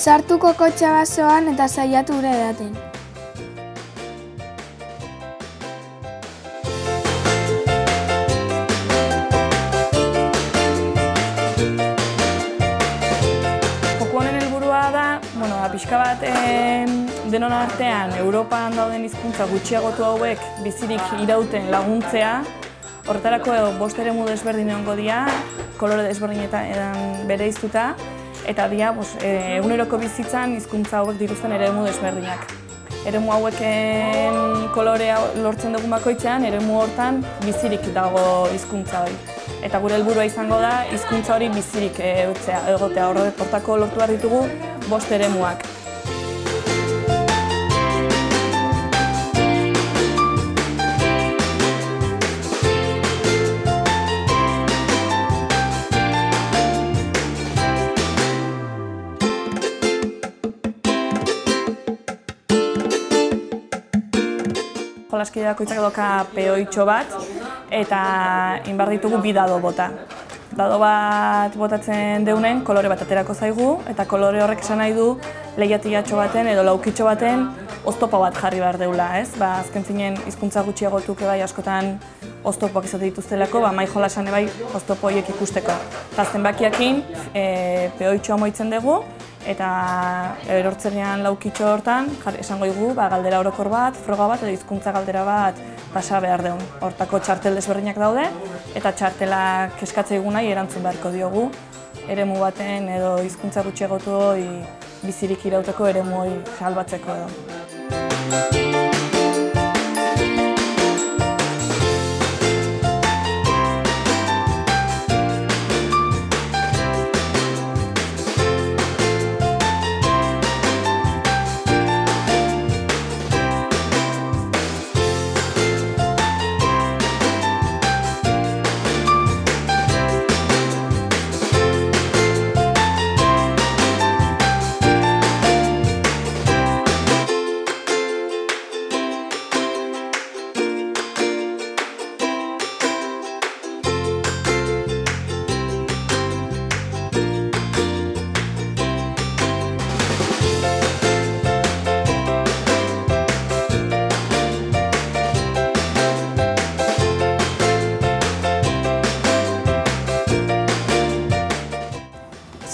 Sartu kokotxa basoan eta saiatu ura edaten. Joko honen helburua da, pixka bat denon artean Europan dauden hizkuntza gutxiagotu hauek bizirik irauten laguntzea. Horretarako 5 eremu desberdin egongo dira, kolore desberdinetan bereiztuta, eta dira eguneroko bizitzan hizkuntza hauek dituzten eremu desberdinak. Eremu haueken kolorea lortzen dugun bakoitzean, eremu hortan bizirik dago hizkuntza hori. Eta gure helburua izango da hizkuntza hori bizirik egotea. Horretako lortu behar ditugu 5 eremuak. Jolaskide bakoitzak doka peoitxo bat eta inbar ditugu 2 dado bota. Dado bat botatzen deunen kolore bat aterako zaigu eta kolore horrek esan nahi du lehiatilatxo baten edo laukitxo baten oztopo bat jarri behar deula. Azken zinen hizkuntza gutxiagotuk bai askotan oztopoak izate dituztelako, mai jolasan bai oztopo horiek ikusteko. Eta zenbakiakin peoitxoa moitzen dugu eta erortzenean laukitxo hortan esango dugu galdera orokor bat, froga bat edo hizkuntza galdera bat pasa behar deun. Hortako txartel desberdinak daude eta txartelak eskatzea nahi erantzun beharko diogu eremu baten edo hizkuntza gutxiagotu bizirik irauteko eremu hori salbatzeko edo.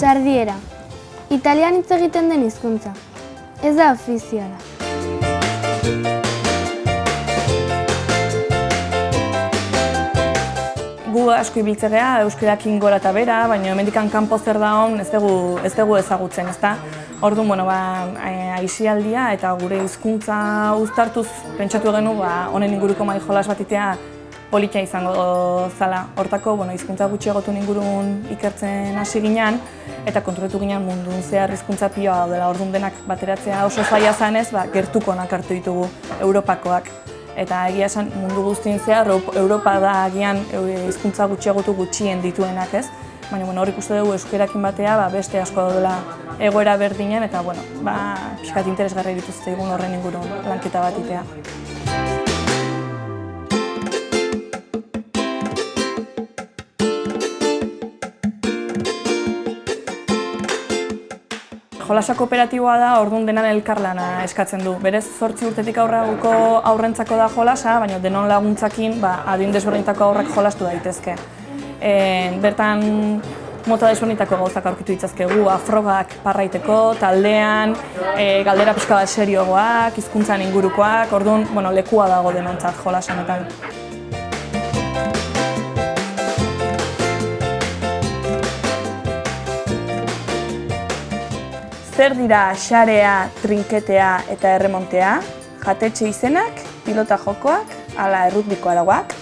Sardiera. Italian hitz egiten den hizkuntza. Ez da ofiziala. Gu asko ibiltzea euskarakin gora eta bera, baina hemendikan kanpo zer dagoen ez dugu ezagutzen, ezta? Orduan, aisialdia eta gure hizkuntza uztartuz pentsatu genu honen inguruko mai jolas bat itea politia izango zala. Hortako, hizkuntza gutxiagotu ingurun ikertzen hasi ginean eta konturatu ginean mundun zehar hizkuntza pioa daudela. Orduan denak bateratzea oso zaila zanez, gertukonak hartu ditugu Europakoak. Eta egia esan mundu guztien zehar Europa da agian hizkuntza gutxiagotu gutxien dituenak, ez? Baina hor ikuste dugu euskarakin batea beste asko daudela egoera berdinen eta pixkat interesgarri dituzte egun horren ingurun lanketa bat itea. Jolasa kooperatiboa da, orduan denan elkarlana eskatzen du. Berez 8 urtetik aurrerako haurrentzako da jolasa, baina denon laguntzakin adin desberdinetako haurrak jolastu daitezke. Bertan mota desberdinetako gauzak aurkitu ditzazkegu, frogak parraiteko, taldean, galdera pixka bat serioagoak, hizkuntzan ingurukoak, orduan lekua dago denontzat jolasanetan. Zer dira xarea, trinketea eta erremontea, jatetxe izenak, pilota jokoak, ala errutbiko arauak.